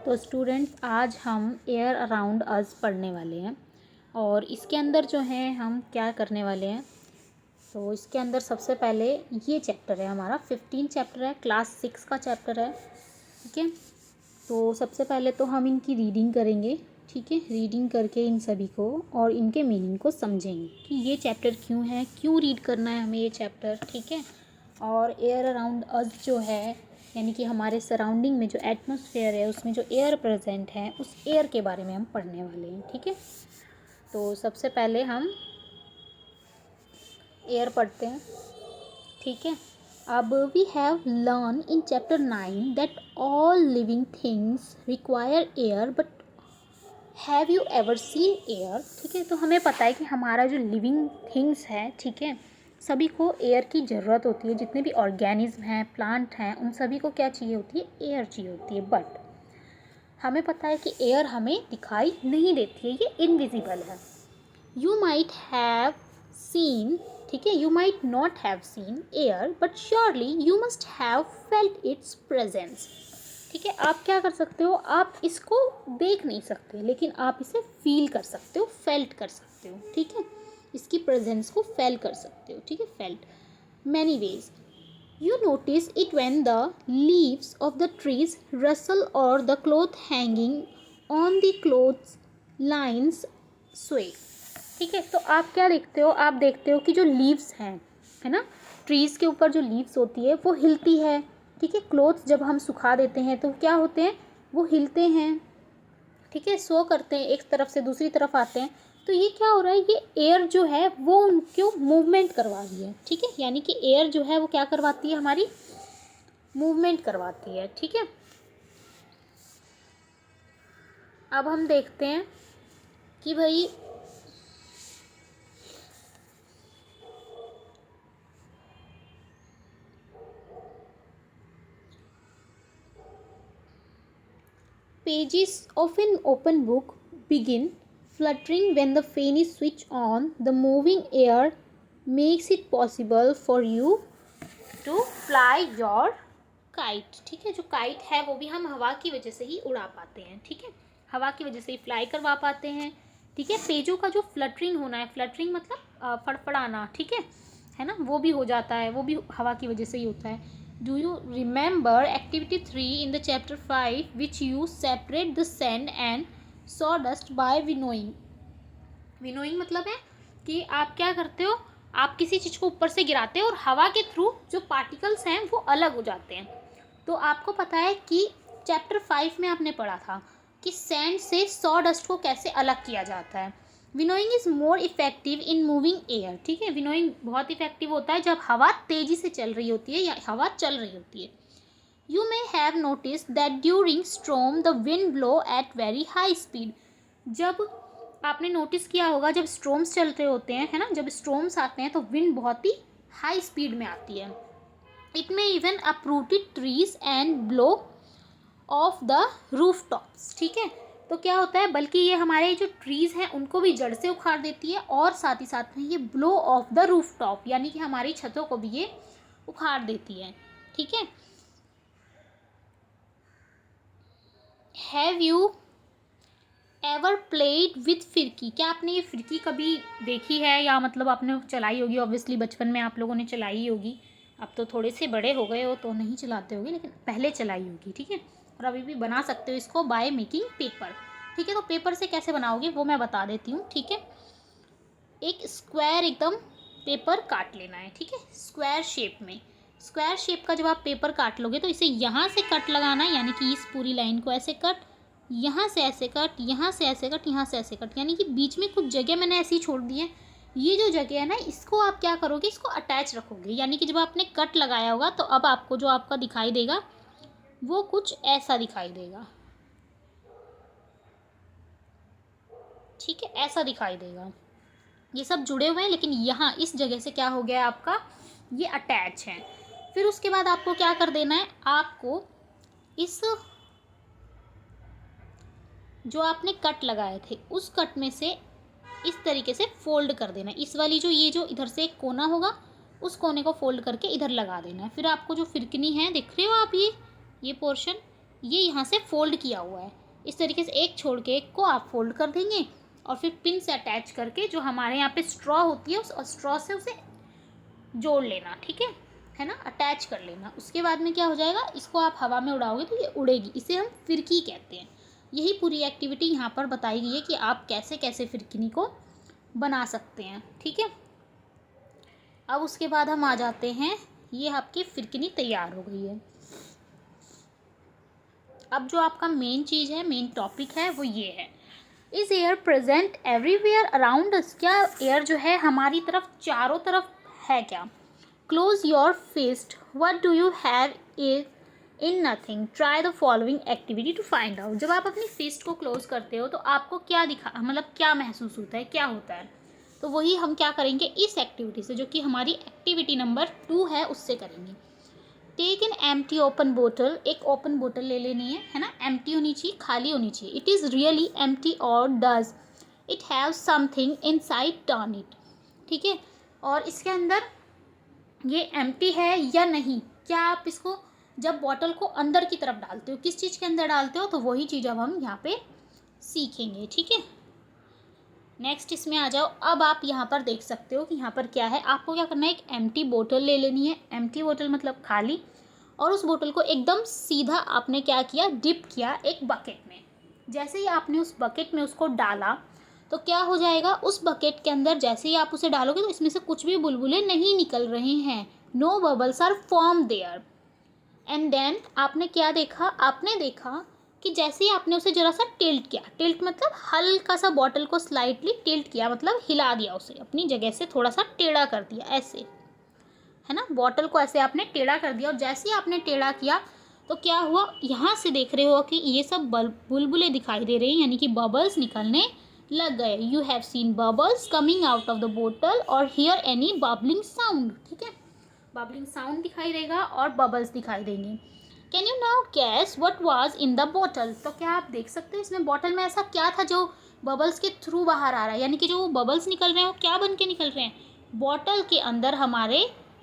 तो स्टूडेंट्स आज हम एयर अराउंड अस पढ़ने वाले हैं और इसके अंदर जो है हम क्या करने वाले हैं। तो इसके अंदर सबसे पहले ये चैप्टर है हमारा 15 चैप्टर है, क्लास 6 का चैप्टर है। ठीक है, तो सबसे पहले तो हम इनकी रीडिंग करेंगे। ठीक है, रीडिंग करके इन सभी को और इनके मीनिंग को समझेंगे कि ये चैप्टर क्यों है, क्यों रीड करना है हमें ये चैप्टर। ठीक है, और एयर अराउंड अस जो है यानी कि हमारे सराउंडिंग में जो एटमॉस्फेयर है उसमें जो एयर प्रेजेंट है उस एयर के बारे में हम पढ़ने वाले हैं। ठीक है, तो सबसे पहले हम एयर पढ़ते हैं। ठीक है, अब we have learn in chapter 9 that all living things require air, but have you ever seen air. ठीक है, तो हमें पता है कि हमारा जो लिविंग थिंग्स है, ठीक है, सभी को एयर की ज़रूरत होती है। जितने भी ऑर्गेनिज्म हैं, प्लांट हैं, उन सभी को क्या चाहिए होती है, एयर चाहिए होती है। बट हमें पता है कि एयर हमें दिखाई नहीं देती है, ये इनविजिबल है। यू माइट हैव सीन, ठीक है, you might not have seen air, but surely you must have felt it's presence. ठीक है, आप क्या कर सकते हो, आप इसको देख नहीं सकते लेकिन आप इसे फील कर सकते हो, फेल्ट कर सकते हो। ठीक है, इसकी प्रेजेंस को फेल कर सकते हो। ठीक है, felt many ways. You notice it when the leaves of the trees rustle और the cloth hanging on the clothes lines sway. ठीक है, तो आप क्या देखते हो, आप देखते हो कि जो लीव्स हैं, है ना, ट्रीज़ के ऊपर जो लीव्स होती है वो हिलती है। ठीक है, क्लोथ्स जब हम सुखा देते हैं तो क्या होते हैं, वो हिलते हैं। ठीक है, सो करते हैं, एक तरफ से दूसरी तरफ आते हैं। तो ये क्या हो रहा है, ये एयर जो है वो उनको मूवमेंट करवा रही है। ठीक है, यानी कि एयर जो है वो क्या करवाती है, हमारी मूवमेंट करवाती है। ठीक है, अब हम देखते हैं कि भाई pages of an open book begin fluttering when the fan is switched on. The moving air makes it possible for you to fly your kite. ठीक है, जो काइट है वो भी हम हवा की वजह से ही उड़ा पाते हैं। ठीक है, हवा की वजह से ही फ्लाई करवा पाते हैं। ठीक है, पेजों का जो फ्लटरिंग होना है, फ्लटरिंग मतलब फड़फड़ाना, ठीक है ना, वो भी हो जाता है, वो भी हवा की वजह से ही होता है। Do you remember activity 3 in the chapter 5 which you separate the sand and sawdust by winnowing? Winnowing मतलब है कि आप क्या करते हो, आप किसी चीज़ को ऊपर से गिराते हो और हवा के थ्रू जो पार्टिकल्स हैं वो अलग हो जाते हैं। तो आपको पता है कि चैप्टर 5 में आपने पढ़ा था कि सैंड से सॉडस्ट को कैसे अलग किया जाता है। Winnowing is more effective in moving air. ठीक है, विनोइंग बहुत इफेक्टिव होता है जब हवा तेज़ी से चल रही होती है या हवा चल रही होती है। You may have notice that during storm the wind blow at very high speed. जब आपने नोटिस किया होगा जब स्टॉर्म्स चलते होते हैं, है ना, जब स्टॉर्म्स आते हैं तो विंड बहुत ही हाई स्पीड में आती है। It may even uprooted trees and blow of the roof tops. ठीक है, तो क्या होता है, बल्कि ये हमारे जो ट्रीज़ हैं उनको भी जड़ से उखाड़ देती है और साथ ही साथ में ये blow of the roof top यानी कि हमारी छतों को भी ये उखाड़ देती है। ठीक है, have you ever played with फिरकी। क्या आपने ये फिरकी कभी देखी है या मतलब आपने चलाई होगी, ऑब्वियसली बचपन में आप लोगों ने चलाई होगी। अब तो थोड़े से बड़े हो गए हो तो नहीं चलाते होगे लेकिन पहले चलाई होगी। ठीक है, और अभी भी बना सकते हो इसको बाय मेकिंग पेपर। ठीक है, तो पेपर से कैसे बनाओगे वो मैं बता देती हूँ। ठीक है, एक स्क्वायर एकदम पेपर काट लेना है। ठीक है, स्क्वायर शेप में, स्क्वायर शेप का जब आप पेपर काट लोगे तो इसे यहाँ से कट लगाना है, यानी कि इस पूरी लाइन को ऐसे कट, यहाँ से ऐसे कट, यहाँ से ऐसे कट, यहाँ से ऐसे कट, यानी कि बीच में कुछ जगह मैंने ऐसी छोड़ दी है। ये जो जगह है ना, इसको आप क्या करोगे, इसको अटैच रखोगे, यानी कि जब आपने कट लगाया होगा तो अब आपको जो आपका दिखाई देगा वो कुछ ऐसा दिखाई देगा। ठीक है, ऐसा दिखाई देगा। ये सब जुड़े हुए हैं लेकिन यहाँ इस जगह से क्या हो गया आपका, ये अटैच है। फिर उसके बाद आपको क्या कर देना है, आपको इस जो आपने कट लगाए थे उस कट में से इस तरीके से फोल्ड कर देना है। इस वाली जो ये जो इधर से एक कोना होगा उस कोने को फोल्ड करके इधर लगा देना है। फिर आपको जो फिरकनी है, देख रहे हो आप, ये पोर्शन ये यहाँ से फोल्ड किया हुआ है। इस तरीके से एक छोड़ के एक को आप फोल्ड कर देंगे और फिर पिन से अटैच करके जो हमारे यहाँ पे स्ट्रॉ होती है उस स्ट्रॉ से उसे जोड़ लेना, ठीक है ना, अटैच कर लेना। उसके बाद में क्या हो जाएगा, इसको आप हवा में उड़ाओगे तो ये उड़ेगी, इसे हम फिरकी कहते हैं। यही पूरी एक्टिविटी यहाँ पर बताई गई है कि आप कैसे कैसे फिरकी को बना सकते हैं, ठीक है। अब उसके बाद हम आ जाते हैं, ये आपकी फिरकी तैयार हो गई है। अब जो आपका मेन चीज़ है, मेन टॉपिक है, वो ये है, is air present everywhere around us. क्या एयर जो है हमारी तरफ चारों तरफ है क्या? Close your fist, what do you have in nothing, try the following activity to find out. जब आप अपनी फिस्ट को क्लोज करते हो तो आपको क्या मतलब क्या महसूस होता है, क्या होता है? तो वही हम क्या करेंगे इस एक्टिविटी से, जो कि हमारी एक्टिविटी नंबर 2 है, उससे करेंगे। टेक एन एम्प्टी ओपन बोतल, एक ओपन बोतल ले लेनी है ना, एम्प्टी होनी चाहिए, खाली होनी चाहिए। इट इज़ रियली एम्प्टी और does it have something inside turn it, ठीक है। और इसके अंदर ये एम्प्टी है या नहीं, क्या आप इसको जब बॉटल को अंदर की तरफ डालते हो, किस चीज़ के अंदर डालते हो, तो वही चीज़ अब हम यहाँ पे सीखेंगे, ठीक है। नेक्स्ट इसमें आ जाओ। अब आप यहाँ पर देख सकते हो कि यहाँ पर क्या है, आपको क्या करना है, एक एम्प्टी बोतल ले लेनी है। एम्प्टी बोतल मतलब खाली, और उस बोतल को एकदम सीधा आपने क्या किया, डिप किया एक बकेट में। जैसे ही आपने उस बकेट में उसको डाला तो क्या हो जाएगा, उस बकेट के अंदर जैसे ही आप उसे डालोगे तो इसमें से कुछ भी बुलबुले नहीं निकल रहे हैं, no bubbles are form there. And then आपने क्या देखा, आपने देखा कि जैसे ही आपने उसे ज़रा सा टिल्ट किया, टिल्ट मतलब हल्का सा बॉटल को स्लाइटली टिल्ट किया, मतलब हिला दिया, उसे अपनी जगह से थोड़ा सा टेढ़ा कर दिया, ऐसे है ना, बॉटल को ऐसे आपने टेढ़ा कर दिया। और जैसे ही आपने टेढ़ा किया तो क्या हुआ, यहाँ से देख रहे हो कि ये सब बुलबुले दिखाई दे रहे हैं, यानी कि बबल्स निकलने लग गए। You have seen bubbles coming out of the बोतल और हियर एनी बबलिंग साउंड, ठीक है, बबलिंग साउंड दिखाई देगा और बबल्स दिखाई देंगे। Can you now gas what was in the bottle, तो क्या आप देख सकते हैं इसमें बॉटल में ऐसा क्या था जो बबल्स के थ्रू बाहर आ रहा है, यानी कि जो बबल्स निकल रहे हैं वो क्या बन के निकल रहे हैं, बॉटल के अंदर हमारे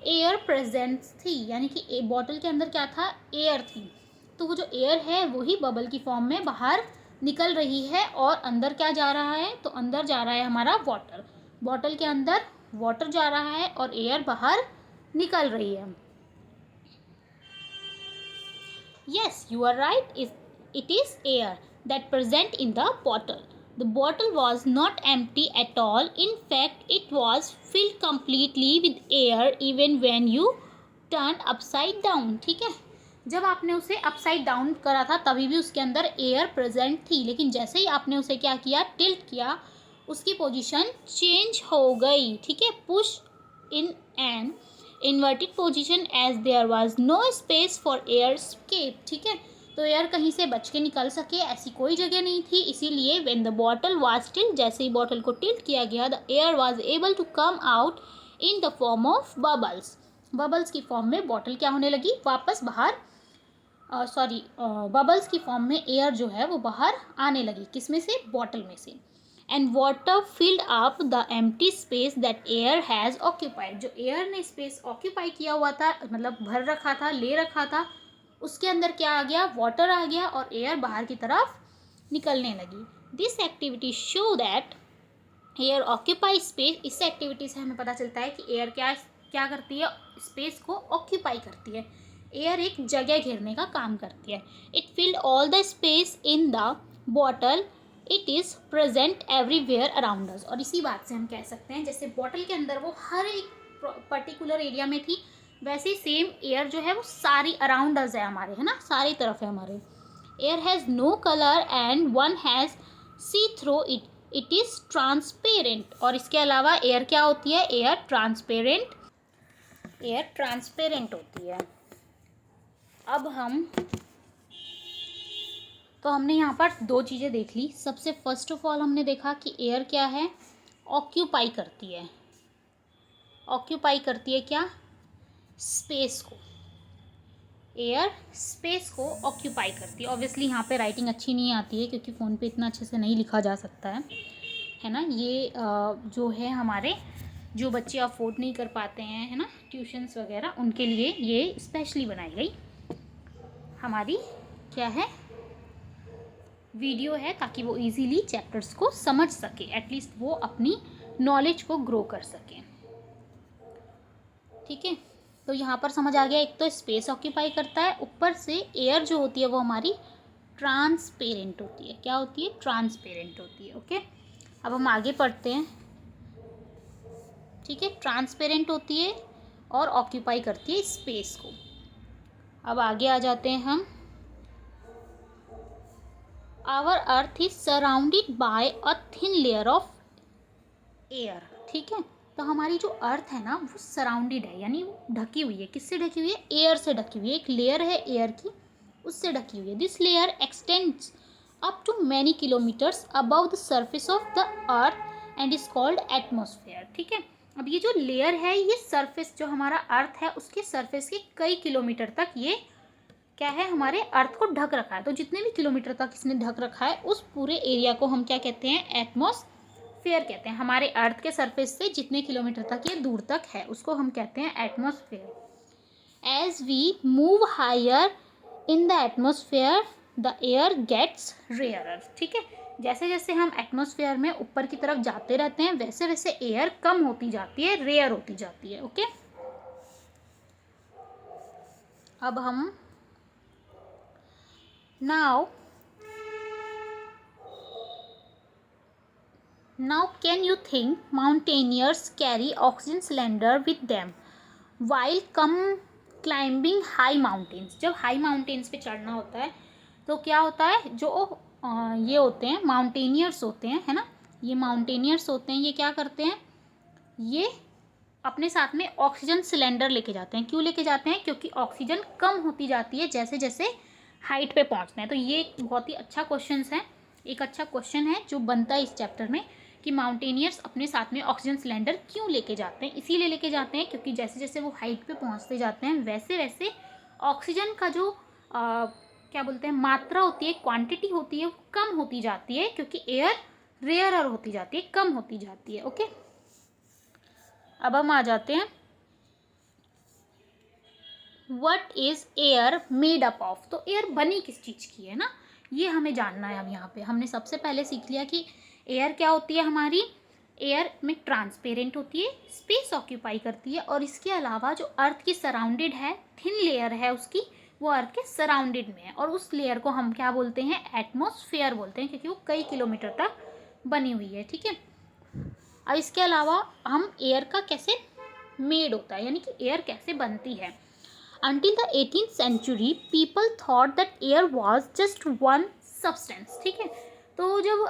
एयर प्रेजेंस थी, यानी कि बॉटल के अंदर क्या था, एयर थी। तो वो जो एयर है वही बबल की फॉर्म में बाहर निकल रही है, और अंदर क्या जा रहा है, तो अंदर जा रहा है हमारा वाटर, बॉटल के अंदर वाटर जा रहा है और एयर बाहर निकल रही है। Yes, you are right. It is air that present in the bottle. The bottle was not empty at all. In fact, it was filled completely with air even when you turned upside down. ठीक है, जब आपने उसे upside down करा था तभी भी उसके अंदर एयर प्रेजेंट थी, लेकिन जैसे ही आपने उसे क्या किया, टिल्ट किया, उसकी पोजीशन चेंज हो गई, ठीक है, push in an inverted position as there was no space for air escape, ठीक है। तो एयर कहीं से बच के निकल सके ऐसी कोई जगह नहीं थी, इसीलिए when the bottle was tilt, जैसे ही बॉटल को टिल्ट किया गया, the air was able to come out in the form of bubbles. Bubbles की फॉर्म में बॉटल क्या होने लगी, वापस बाहर, बबल्स की फॉर्म में एयर जो है वो बाहर आने लगी, किसमें से, बॉटल में से। And water filled up the empty space that air has occupied, जो एयर ने स्पेस ऑक्यूपाई किया हुआ था, मतलब भर रखा था, ले रखा था, उसके अंदर क्या आ गया, वाटर आ गया और एयर बाहर की तरफ निकलने लगी। This activity show that air occupy space, इस एक्टिविटी से हमें पता चलता है कि एयर क्या क्या करती है, स्पेस को ऑक्यूपाई करती है, एयर एक जगह घेरने का काम करती है। It filled all the space in the bottle, it is present everywhere around us. और इसी बात से हम कह सकते हैं जैसे बॉटल के अंदर वो हर एक पर्टिकुलर एरिया में थी, वैसे ही सेम एयर जो है वो सारी अराउंड अस है हमारे, है ना, सारी तरफ है हमारे। Air has no colour and one has see through it, it is transparent. और इसके अलावा एयर क्या होती है, एयर ट्रांसपेरेंट, एयर ट्रांसपेरेंट होती है। अब हमने यहाँ पर दो चीज़ें देख ली। सबसे फर्स्ट ऑफ ऑल हमने देखा कि एयर क्या है, ऑक्यूपाई करती है, ऑक्यूपाई करती है क्या, स्पेस को, एयर स्पेस को ऑक्यूपाई करती है। ऑब्वियसली यहाँ पे राइटिंग अच्छी नहीं आती है क्योंकि फ़ोन पे इतना अच्छे से नहीं लिखा जा सकता है ना। ये जो है हमारे जो बच्चे अफोर्ड नहीं कर पाते हैं, है ना, ट्यूशन्स वगैरह, उनके लिए ये स्पेशली बनाई गई हमारी क्या है, वीडियो है, ताकि वो इजीली चैप्टर्स को समझ सके, एटलीस्ट वो अपनी नॉलेज को ग्रो कर सके। ठीक है, तो यहाँ पर समझ आ गया, एक तो स्पेस ऑक्यूपाई करता है, ऊपर से एयर जो होती है वो हमारी ट्रांसपेरेंट होती है। क्या होती है? ट्रांसपेरेंट होती है। ओके, अब हम आगे पढ़ते हैं। ठीक है, ट्रांसपेरेंट होती है और ऑक्यूपाई करती है स्पेस को। अब आगे आ जाते हैं हम। Our earth is surrounded by a thin layer of air. ठीक है, तो हमारी जो अर्थ है ना वो सराउंडेड है, यानी वो ढकी हुई है। किससे ढकी हुई है? एयर से ढकी हुई है। एक लेयर है एयर की, उससे ढकी हुई है। This layer extends up to many kilometres above the surface of the earth and is called atmosphere. ठीक है, अब ये जो लेयर है, ये सरफेस जो हमारा अर्थ है उसके सरफेस के कई किलोमीटर तक ये क्या है, हमारे अर्थ को ढक रखा है। तो जितने भी किलोमीटर तक इसने ढक रखा है उस पूरे एरिया को हम क्या कहते हैं? एटमॉस्फेयर कहते हैं। हमारे अर्थ के सरफेस से जितने किलोमीटर तक ये दूर तक है उसको हम कहते हैं atmosphere. As we move higher in the atmosphere the air gets rarer. ठीक है, जैसे जैसे हम एटमॉस्फेयर में ऊपर की तरफ जाते रहते हैं वैसे वैसे एयर कम होती जाती है, रेयर होती जाती है। ओके, अब हम now can you think mountaineers carry oxygen cylinder with them while climbing high mountains? जब हाई माउंटेन्स पे चढ़ना होता है तो क्या होता है, जो ये होते हैं माउंटेनियर्स होते हैं, है ना, ये माउंटेनियर्स होते हैं, ये क्या करते हैं, ये अपने साथ में ऑक्सीजन सिलेंडर लेके जाते हैं। क्यों लेके जाते हैं? क्योंकि ऑक्सीजन कम होती जाती है जैसे जैसे हाइट पे पहुंचते हैं। तो ये एक बहुत ही अच्छा क्वेश्चन है, एक अच्छा क्वेश्चन है जो बनता है इस चैप्टर में कि माउंटेनियर्स अपने साथ में ऑक्सीजन सिलेंडर क्यों लेके जाते हैं। इसीलिए लेके जाते हैं क्योंकि जैसे जैसे वो हाइट पे पहुंचते जाते हैं वैसे वैसे ऑक्सीजन का जो क्या बोलते हैं मात्रा होती है, क्वांटिटी होती है, वो कम होती जाती है, क्योंकि एयर रेयरर होती जाती है, कम होती जाती है। ओके, अब हम आ जाते हैं what is air made up of. तो एयर बनी किस चीज़ की है ना, ये हमें जानना है। अब यहाँ पे हमने सबसे पहले सीख लिया कि एयर क्या होती है हमारी। एयर में ट्रांसपेरेंट होती है, स्पेस ऑक्यूपाई करती है, और इसके अलावा जो अर्थ की सराउंडेड है, थिन लेयर है उसकी, वो अर्थ के सराउंडेड में है, और उस लेयर को हम क्या बोलते हैं? एटमॉस्फेयर बोलते हैं, क्योंकि वो कई किलोमीटर तक बनी हुई है। ठीक है, अब इसके अलावा हम एयर का कैसे मेड होता है, यानी कि एयर कैसे बनती है। Until the 18th century, people thought that air was just one substance. ठीक है, तो जब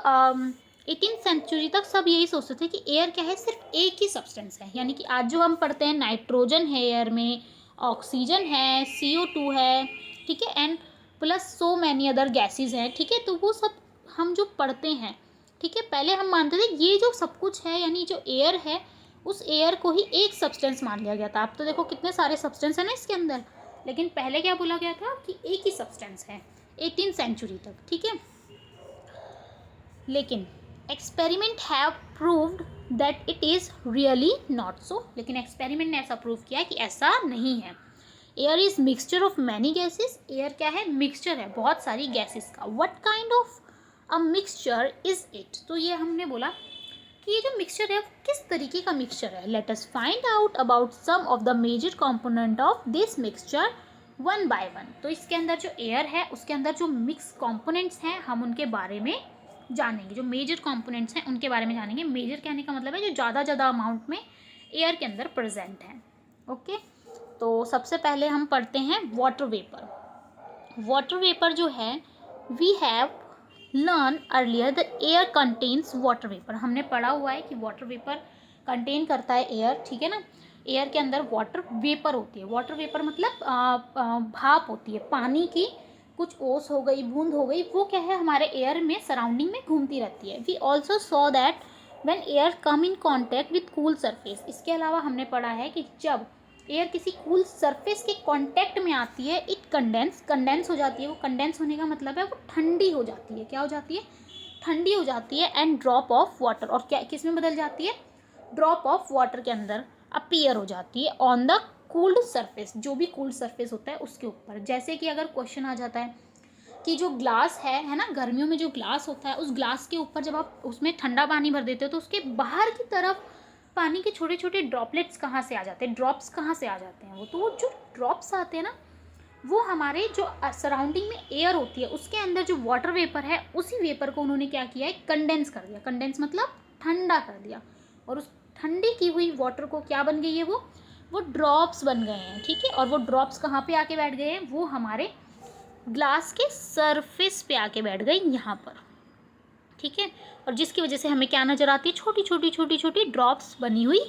18th सेंचुरी तक सब यही सोचते थे कि एयर क्या है, सिर्फ एक ही सब्सटेंस है। यानी कि आज जो हम पढ़ते हैं नाइट्रोजन है एयर में, ऑक्सीजन है, CO2 है, ठीक है, and plus so many other gases हैं। ठीक है, तो वो सब हम जो पढ़ते हैं, ठीक है, पहले हम मानते थे ये जो सब कुछ है, यानी जो एयर है उस एयर को ही एक सब्सटेंस मान लिया गया था। अब तो देखो कितने सारे सब्सटेंस है ना इसके अंदर, लेकिन पहले क्या बोला गया था कि एक ही सब्सटेंस है 18th सेंचुरी तक। ठीक है, लेकिन experiment have proved that it is really not so. लेकिन एक्सपेरिमेंट ने ऐसा प्रूव किया कि ऐसा नहीं है। Air is mixture of many gases. Air क्या है? मिक्सचर है बहुत सारी गैसेस का। What kind of a mixture is it. तो ये हमने बोला कि ये जो मिक्सचर है किस तरीके का मिक्सचर है। Let us find out about some of the major component of this mixture one by one. तो इसके अंदर जो एयर है उसके अंदर जो मिक्स कंपोनेंट्स हैं हम उनके बारे में जानेंगे। जो मेजर कंपोनेंट्स हैं उनके बारे में जानेंगे। मेजर कहने का मतलब है जो ज़्यादा अमाउंट में एयर के अंदर प्रेजेंट है। ओके, तो सबसे पहले हम पढ़ते हैं वाटर वेपर। वाटर वेपर जो है, we have learn earlier the air contains water vapour. हमने पढ़ा हुआ है कि वाटर वेपर कंटेन करता है एयर, ठीक है ना। एयर के अंदर वाटर वेपर होती है। वाटर वेपर मतलब भाप होती है पानी की, कुछ ओस हो गई, बूंद हो गई, वो क्या है हमारे एयर में सराउंडिंग में घूमती रहती है। We also saw that when air come in contact with cool surface. इसके अलावा हमने पढ़ा है कि जब एयर किसी कूल सरफेस के कांटेक्ट में आती है, इट कंडेंस हो जाती है। वो कंडेंस होने का मतलब है वो ठंडी हो जाती है। क्या हो जाती है? ठंडी हो जाती है। एंड ड्रॉप ऑफ वाटर, और क्या किस में बदल जाती है? ड्रॉप ऑफ वाटर के अंदर अपीयर हो जाती है ऑन द कूल्ड सरफेस। जो भी कूल्ड सरफेस होता है उसके ऊपर। जैसे कि अगर क्वेश्चन आ जाता है कि जो ग्लास है ना, गर्मियों में जो ग्लास होता है उस ग्लास के ऊपर जब आप उसमें ठंडा पानी भर देते हो तो उसके बाहर की तरफ पानी के छोटे छोटे ड्रॉपलेट्स कहाँ से आ जाते हैं, ड्रॉप्स कहाँ से आ जाते हैं वो, तो वो जो ड्रॉप्स आते हैं ना वो हमारे जो सराउंडिंग में एयर होती है उसके अंदर जो वाटर वेपर है उसी वेपर को उन्होंने क्या किया है, कंडेंस कर दिया। कंडेंस मतलब ठंडा कर दिया, और उस ठंडी की हुई वाटर को क्या बन गई है, वो ड्रॉप्स बन गए हैं। ठीक है, और वो ड्रॉप्स कहाँ पे आके बैठ गए हैं, वो हमारे ग्लास के सरफेस पे आके बैठ गए यहाँ पर। ठीक है, और जिसकी वजह से हमें क्या नज़र आती है, छोटी छोटी छोटी छोटी ड्रॉप्स बनी हुई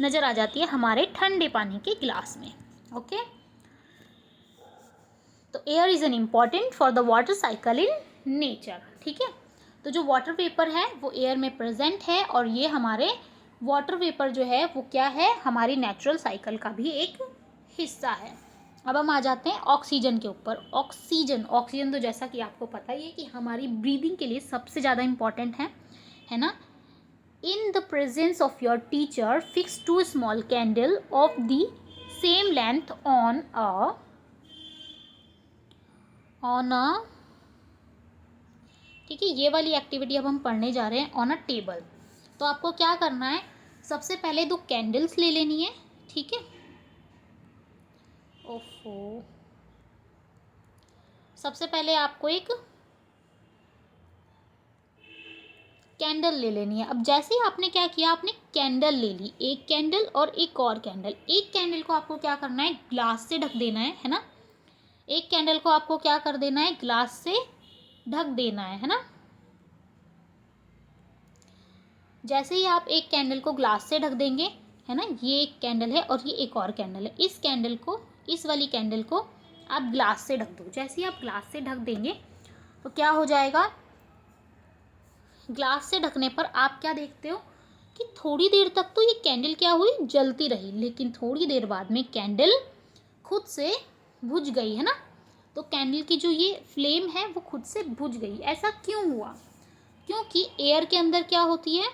नज़र आ जाती है हमारे ठंडे पानी के ग्लास में। ओके, तो air is an important for the water cycle in nature. ठीक है, तो जो वाटर वेपर है वो एयर में प्रेजेंट है, और ये हमारे वाटर वेपर जो है वो क्या है, हमारी नेचुरल साइकिल का भी एक हिस्सा है। अब हम आ जाते हैं ऑक्सीजन के ऊपर। ऑक्सीजन तो जैसा कि आपको पता ही है कि हमारी ब्रीदिंग के लिए सबसे ज़्यादा इम्पॉर्टेंट है ना। In the presence of your teacher fix 2 small candle of the same length on a ठीक है, ये वाली एक्टिविटी अब हम पढ़ने जा रहे हैं ऑन अ टेबल। तो आपको क्या करना है, सबसे पहले 2 कैंडल्स ले लेनी है। ठीक है, ओफो, सबसे पहले आपको एक कैंडल ले लेनी है। अब जैसे ही आपने क्या किया, आपने कैंडल ले ली, एक कैंडल और एक और कैंडल। एक कैंडल को आपको क्या करना है, ग्लास से ढक देना है ना। एक कैंडल को आपको क्या कर देना है, ग्लास से ढक देना है ना। जैसे ही आप एक कैंडल को ग्लास से ढक देंगे, है ना, ये एक कैंडल है और ये एक और कैंडल है, इस कैंडल को, इस वाली कैंडल को आप ग्लास से ढक दो। जैसे ही आप ग्लास से ढक देंगे तो क्या हो जाएगा, ग्लास से ढकने पर आप क्या देखते हो कि थोड़ी देर तक तो ये कैंडल क्या हुई, जलती रही, लेकिन थोड़ी देर बाद में कैंडल खुद से बुझ गई, है ना। तो कैंडल की जो ये फ्लेम है वो खुद से बुझ गई। ऐसा क्यों हुआ, क्योंकि एयर के अंदर क्या होती है,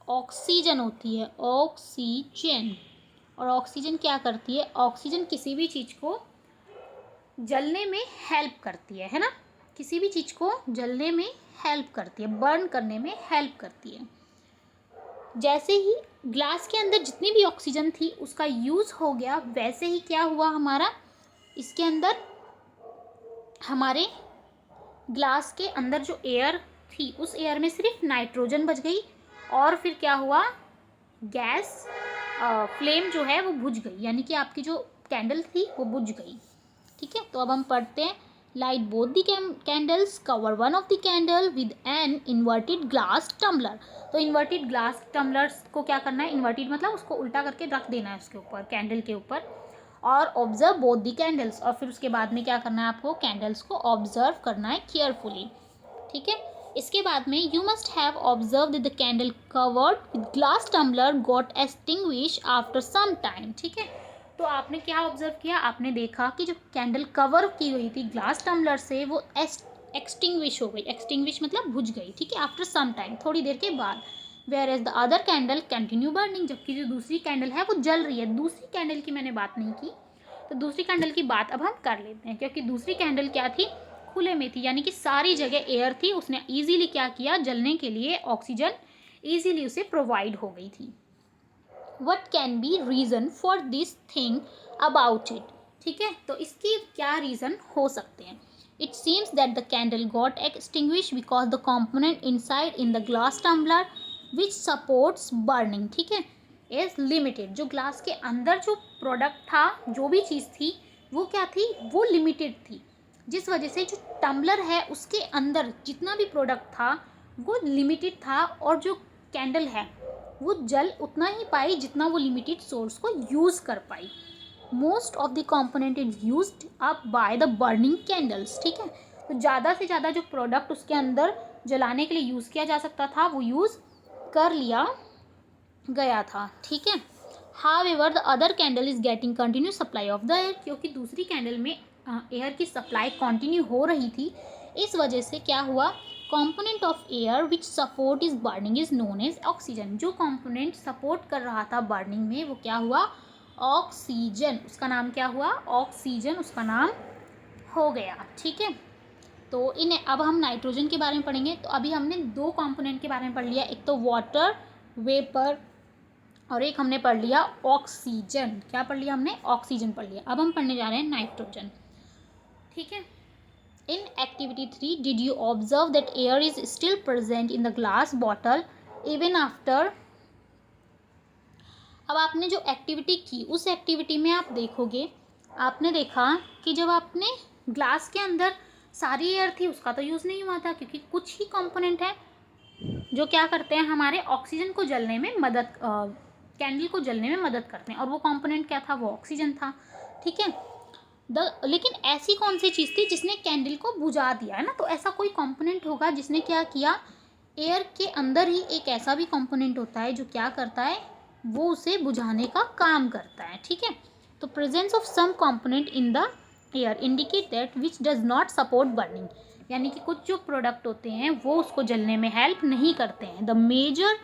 ऑक्सीजन होती है, ऑक्सीजन। और ऑक्सीजन क्या करती है, ऑक्सीजन किसी भी चीज़ को जलने में हेल्प करती है ना। किसी भी चीज़ को जलने में हेल्प करती है, बर्न करने में हेल्प करती है। जैसे ही ग्लास के अंदर जितनी भी ऑक्सीजन थी उसका यूज़ हो गया, वैसे ही क्या हुआ, हमारा इसके अंदर, हमारे ग्लास के अंदर जो एयर थी उस एयर में सिर्फ नाइट्रोजन बच गई, और फिर क्या हुआ, गैस फ्लेम जो है वो बुझ गई, यानी कि आपकी जो कैंडल थी वो बुझ गई। ठीक है, तो अब हम पढ़ते हैं, light both the candles, cover one of the candle with an inverted glass tumbler. तो इन्वर्टेड ग्लास टम्बलर्स को क्या करना है, इन्वर्टेड मतलब उसको उल्टा करके रख देना है उसके ऊपर, कैंडल के ऊपर, और ऑब्जर्व बोथ द कैंडल्स। और फिर उसके बाद में क्या करना है, आपको कैंडल्स को ऑब्जर्व करना है केयरफुली। ठीक है, इसके बाद में you must have observe the candle covered with glass tumbler got extinguish after some time. ठीक है, तो आपने क्या ऑब्जर्व किया, आपने देखा कि जो कैंडल कवर की हुई थी ग्लास टम्बलर से वो एक्सटिंग्विश हो गई। एक्सटिंग्विश मतलब बुझ गई। ठीक है, आफ्टर सम टाइम, थोड़ी देर के बाद। Whereas the other candle continue burning, जबकि जो दूसरी कैंडल है वो जल रही है। दूसरी कैंडल की मैंने बात नहीं की, तो दूसरी कैंडल की बात अब हम कर लेते हैं, क्योंकि दूसरी कैंडल क्या थी, खुले में थी, यानी कि सारी जगह एयर थी, उसने ईजीली क्या किया, जलने के लिए ऑक्सीजन ईजीली उसे प्रोवाइड हो गई थी। What can be reason for this thing about it. ठीक है, तो इसकी क्या रीज़न हो सकते हैं। It seems that the candle got extinguish because the component inside in the glass tumbler which supports burning, ठीक है, इज लिमिटेड। जो ग्लास के अंदर जो प्रोडक्ट था, जो भी चीज़ थी, वो क्या थी, वो लिमिटेड थी, जिस वजह से जो टम्बलर है उसके अंदर जितना भी प्रोडक्ट था वो लिमिटेड था, और जो कैंडल है वो जल उतना ही पाई जितना वो लिमिटेड सोर्स को यूज़ कर पाई। Most of the component is used up by the burning candles. ठीक है, तो ज़्यादा से ज़्यादा जो प्रोडक्ट उसके अंदर जलाने के लिए यूज़ किया जा सकता था वो यूज़ कर लिया गया था। ठीक है, however the other candle is getting continue supply of the air, क्योंकि दूसरी कैंडल में एयर की सप्लाई कंटिन्यू हो रही थी, इस वजह से क्या हुआ, component of air which support is burning is known as oxygen. जो कंपोनेंट सपोर्ट कर रहा था बर्निंग में वो क्या हुआ, ऑक्सीजन, उसका नाम क्या हुआ, ऑक्सीजन उसका नाम हो गया। ठीक है, तो अब हम नाइट्रोजन के बारे में पढ़ेंगे। तो अभी हमने 2 कंपोनेंट के बारे में पढ़ लिया, एक तो वाटर वेपर और एक हमने पढ़ लिया ऑक्सीजन। क्या पढ़ लिया हमने? ऑक्सीजन पढ़ लिया। अब हम पढ़ने जा रहे हैं नाइट्रोजन। ठीक है। In activity 3 did you observe that air is still present in the glass bottle even after. अब आपने जो एक्टिविटी की उस एक्टिविटी में आप देखोगे, आपने देखा कि जब आपने ग्लास के अंदर सारी एयर थी उसका तो यूज़ नहीं हुआ था, क्योंकि कुछ ही कंपोनेंट है जो क्या करते हैं, हमारे ऑक्सीजन को जलने में मदद, कैंडल को जलने में मदद करते हैं, और वो कंपोनेंट क्या था? वो ऑक्सीजन था। ठीक है। लेकिन ऐसी कौन सी चीज़ थी जिसने कैंडल को बुझा दिया, है ना? तो ऐसा कोई कंपोनेंट होगा जिसने क्या किया, एयर के अंदर ही एक ऐसा भी कंपोनेंट होता है जो क्या करता है, वो उसे बुझाने का काम करता है। ठीक है। तो presence of some component in the air indicate that which does not support burning, यानी कि कुछ जो प्रोडक्ट होते हैं वो उसको जलने में हेल्प नहीं करते हैं। The major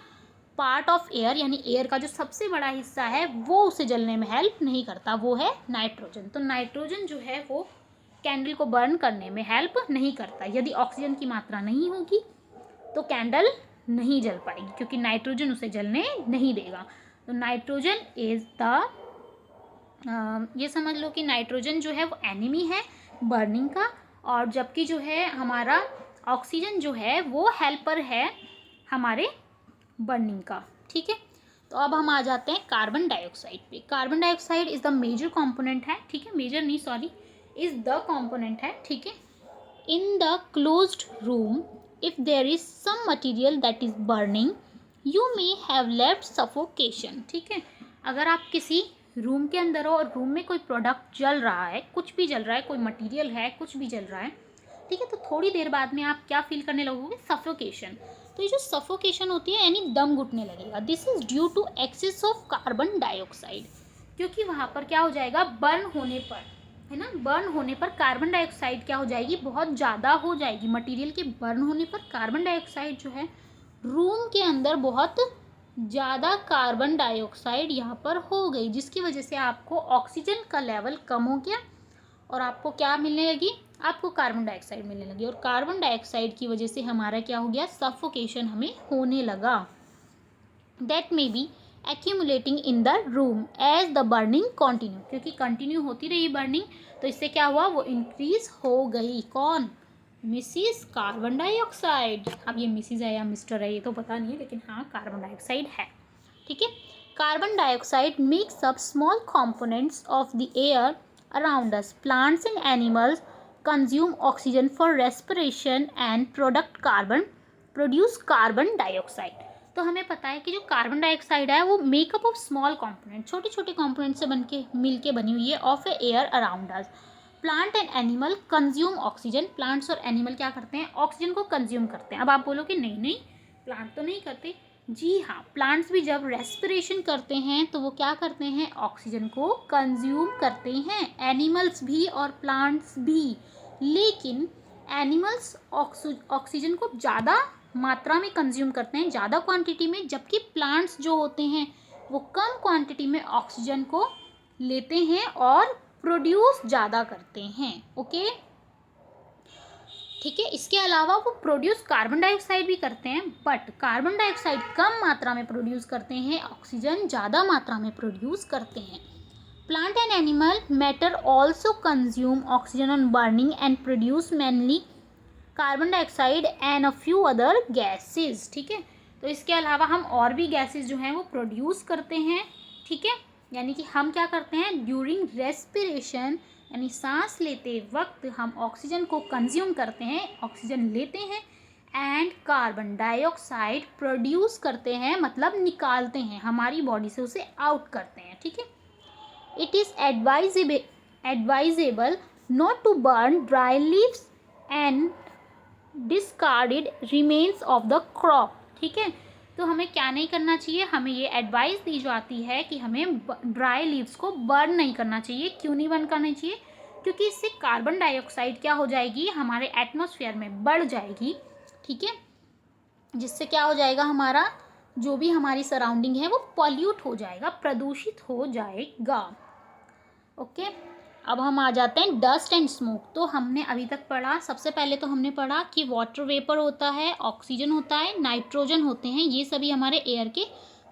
part of air, यानी एयर का जो सबसे बड़ा हिस्सा है वो उसे जलने में हेल्प नहीं करता, वो है नाइट्रोजन। तो नाइट्रोजन जो है वो कैंडल को बर्न करने में हेल्प नहीं करता। यदि ऑक्सीजन की मात्रा नहीं होगी तो कैंडल नहीं जल पाएगी, क्योंकि नाइट्रोजन उसे जलने नहीं देगा। तो नाइट्रोजन इज द, ये समझ लो कि नाइट्रोजन जो है वो एनिमी है बर्निंग का, और जबकि जो है हमारा ऑक्सीजन जो है वो हेल्पर है हमारे बर्निंग का। ठीक है। तो अब हम आ जाते हैं कार्बन डाइऑक्साइड पे। Carbon dioxide is the major component है। ठीक है, मेजर नहीं, सॉरी, इज द कंपोनेंट है। ठीक है। In the closed room if there is some material that is burning you may have left suffocation. ठीक है। अगर आप किसी रूम के अंदर हो और रूम में कोई प्रोडक्ट जल रहा है, कुछ भी जल रहा है, कोई मटेरियल है, कुछ भी जल रहा है, ठीक है, तो थोड़ी देर बाद में आप क्या फील करने लगोगे? सफोकेशन। तो ये जो सफोकेशन होती है यानी दम घुटने लगेगा, this is due to excess of carbon dioxide, क्योंकि वहाँ पर क्या हो जाएगा, बर्न होने पर, है ना, बर्न होने पर कार्बन डाइऑक्साइड क्या हो जाएगी, बहुत ज़्यादा हो जाएगी। मटेरियल के बर्न होने पर कार्बन डाइऑक्साइड जो है रूम के अंदर बहुत ज़्यादा कार्बन डाइऑक्साइड यहाँ पर हो गई, जिसकी वजह से आपको ऑक्सीजन का लेवल कम हो गया और आपको क्या मिलने लगी, आपको कार्बन डाइऑक्साइड मिलने लगी, और कार्बन डाइऑक्साइड की वजह से हमारा क्या हो गया, सफोकेशन हमें होने लगा। That may be accumulating in the room as the burning continue, क्योंकि कंटिन्यू होती रही बर्निंग, तो इससे क्या हुआ, वो इंक्रीज हो गई। कौन? Mrs carbon dioxide. अब ये मिसिस है या मिस्टर है ये तो पता नहीं है, लेकिन हाँ कार्बन डाइऑक्साइड है। ठीक है। Carbon dioxide makes up small components of the air around us. Plants and animals consume oxygen for respiration and produce carbon dioxide. तो हमें पता है कि जो कार्बन डाइऑक्साइड है वो मेकअप ऑफ स्मॉल कंपोनेंट, छोटे छोटे कंपोनेंट से मिल के बनी हुई है, of A air around us. Plant and animal consume oxygen. Plants और एनिमल क्या करते हैं, ऑक्सीजन को कंज्यूम करते हैं। अब आप बोलोगे नहीं नहीं प्लांट तो नहीं करते, जी हाँ, प्लांट्स भी जब रेस्पिरेशन करते हैं तो वो क्या करते हैं, ऑक्सीजन को कंज्यूम करते हैं, एनिमल्स भी और प्लांट्स भी। लेकिन एनिमल्स ऑक्सीजन को ज़्यादा मात्रा में कंज्यूम करते हैं, ज़्यादा क्वांटिटी में, जबकि प्लांट्स जो होते हैं वो कम क्वांटिटी में ऑक्सीजन को लेते हैं और प्रोड्यूस ज़्यादा करते हैं। ओके, ठीक है। इसके अलावा वो प्रोड्यूस कार्बन डाइऑक्साइड भी करते हैं, बट कार्बन डाइऑक्साइड कम मात्रा में प्रोड्यूस करते हैं, ऑक्सीजन ज़्यादा मात्रा में प्रोड्यूस करते हैं। Plant and animal matter also consume oxygen on burning and produce mainly carbon dioxide and a few other gases. ठीक है। तो इसके अलावा हम और भी गैसेज जो हैं वो प्रोड्यूस करते हैं। ठीक है। यानी कि हम क्या करते हैं, ड्यूरिंग रेस्पिरेशन यानी सांस लेते वक्त हम ऑक्सीजन को कंज्यूम करते हैं, ऑक्सीजन लेते हैं, एंड कार्बन डाइऑक्साइड प्रोड्यूस करते हैं, मतलब निकालते हैं, हमारी बॉडी से उसे आउट करते हैं। ठीक है। It is advisable not to burn dry leaves and discarded remains of the crop. ठीक है। तो हमें क्या नहीं करना चाहिए, हमें ये एडवाइस दी जाती है कि हमें ड्राई लीव्स को बर्न नहीं करना चाहिए। क्यों नहीं बर्न करना चाहिए, क्योंकि इससे कार्बन डाइऑक्साइड क्या हो जाएगी, हमारे एटमॉस्फेयर में बढ़ जाएगी। ठीक है। जिससे क्या हो जाएगा, हमारा जो भी हमारी सराउंडिंग है वो पॉल्यूट हो जाएगा, प्रदूषित हो जाएगा। ओके। अब हम आ जाते हैं डस्ट एंड स्मोक। तो हमने अभी तक पढ़ा, सबसे पहले तो हमने पढ़ा कि वाटर वेपर होता है, ऑक्सीजन होता है, नाइट्रोजन होते हैं, ये सभी हमारे एयर के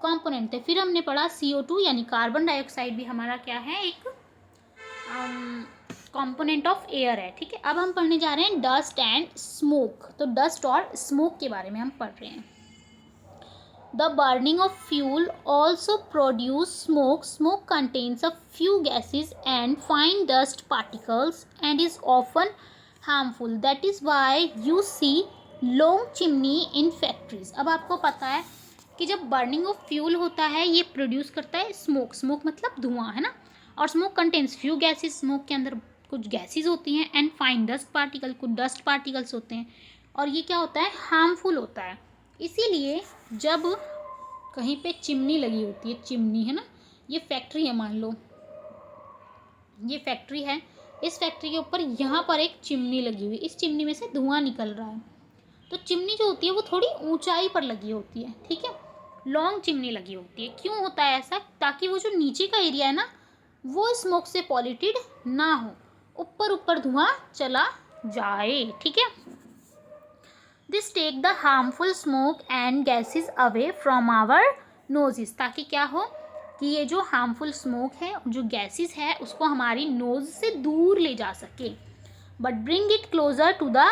कंपोनेंट थे। फिर हमने पढ़ा CO2 यानी कार्बन डाइऑक्साइड भी हमारा क्या है, एक कंपोनेंट ऑफ एयर है। ठीक है, अब हम पढ़ने जा रहे हैं डस्ट एंड स्मोक। तो डस्ट और स्मोक के बारे में हम पढ़ रहे हैं। The burning of fuel also produce smoke. Smoke contains a few gases and fine dust particles and is often harmful. That is why you see long chimney in factories. अब आपको पता है कि जब बर्निंग ऑफ फ्यूल होता है ये produce करता है स्मोक। स्मोक मतलब धुआं, है ना। और smoke contains few gases, smoke के अंदर कुछ गैसेस होती हैं, एंड फाइन डस्ट पार्टिकल, कुछ डस्ट पार्टिकल्स होते हैं। और ये क्या होता है, हार्मफुल होता है। इसीलिए जब कहीं पे चिमनी लगी होती है, चिमनी है ना, ये फैक्ट्री है, मान लो ये फैक्ट्री है, इस फैक्ट्री के ऊपर यहाँ पर एक चिमनी लगी हुई, इस चिमनी में से धुआं निकल रहा है। तो चिमनी जो होती है वो थोड़ी ऊंचाई पर लगी होती है, ठीक है, लॉन्ग चिमनी लगी होती है। क्यों होता है ऐसा, ताकि वो जो नीचे का एरिया है ना वो स्मोक से पॉल्यूटेड ना हो, ऊपर ऊपर धुआं चला जाए। ठीक है, this take the harmful smoke and gases away from our noses, ताकि क्या हो कि ये जो हार्मफुल स्मोक है, जो गैसेस है, उसको हमारी नोज से दूर ले जा सके। But bring it closer to the